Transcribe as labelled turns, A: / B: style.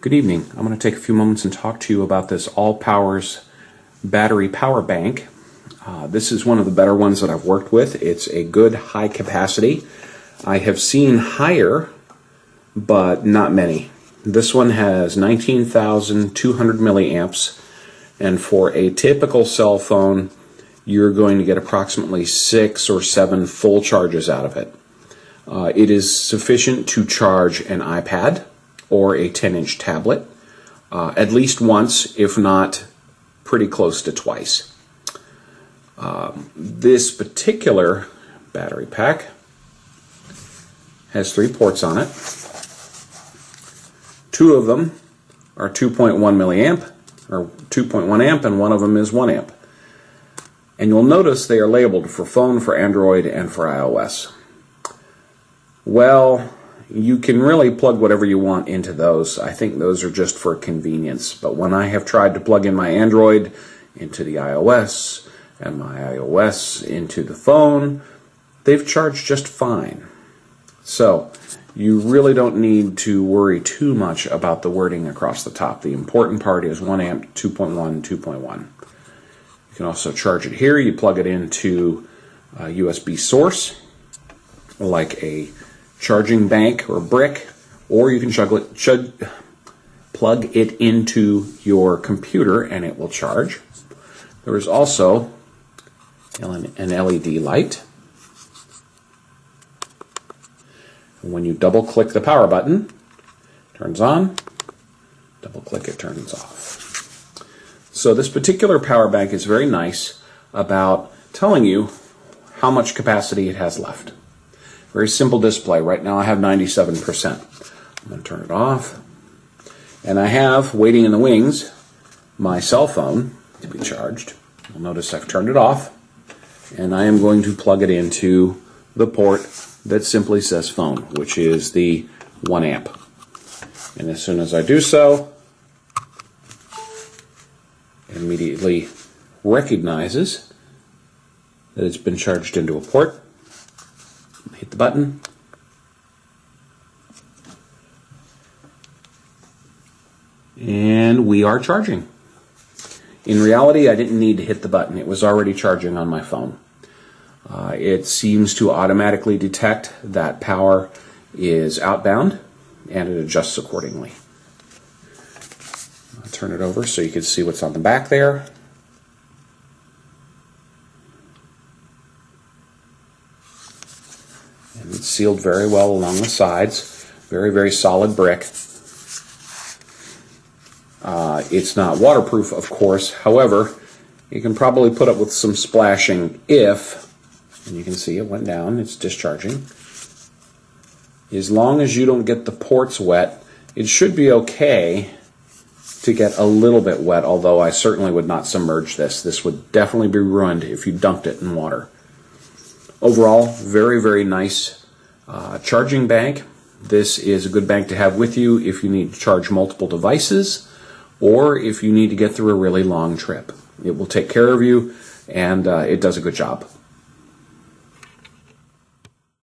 A: Good evening. I'm going to take a few moments and talk to you about this ALLPOWERS battery power bank. This is one of the better ones that I've worked with. It's a good high capacity. I have seen higher, but not many. This one has 19,200 milliamps, and for a typical cell phone, you're going to get approximately 6 or 7 full charges out of it. It is sufficient to charge an iPad or a 10-inch tablet at least once, if not pretty close to twice. This particular battery pack has 3 ports on it. 2 of them are 2.1 milliamp, or 2.1 amp, and one of them is 1 amp. And you'll notice they are labeled for phone, for Android, and for iOS. Well, you can really plug whatever you want into those. I think those are just for convenience. But when I have tried to plug in my Android into the iOS and my iOS into the phone, they've charged just fine. So you really don't need to worry too much about the wording across the top. The important part is 1 amp, 2.1, 2.1. You can also charge it here. You plug it into a USB source, like a charging bank or brick, or you can plug it into your computer and it will charge. There is also an LED light. When you double click the power button, it turns on. Double click, it turns off. So this particular power bank is very nice about telling you how much capacity it has left. Very simple display. Right now I have 97%. I'm going to turn it off. And I have, waiting in the wings, my cell phone to be charged. You'll notice I've turned it off. And I am going to plug it into the port that simply says phone, which is the 1 amp. And as soon as I do so, it immediately recognizes that it's been charged into a port. Hit the button, and we are charging. In reality, I didn't need to hit the button. It was already charging on my phone. It seems to automatically detect that power is outbound, and it adjusts accordingly. I'll turn it over so you can see what's on the back there. And it's sealed very well along the sides. Very, very solid brick. It's not waterproof, of course. However, you can probably put up with some splashing if, and you can see it went down, it's discharging. As long as you don't get the ports wet, it should be okay to get a little bit wet, although I certainly would not submerge this. This would definitely be ruined if you dunked it in water. Overall, very, very nice charging bank. This is a good bank to have with you if you need to charge multiple devices or if you need to get through a really long trip. It will take care of you, and it does a good job.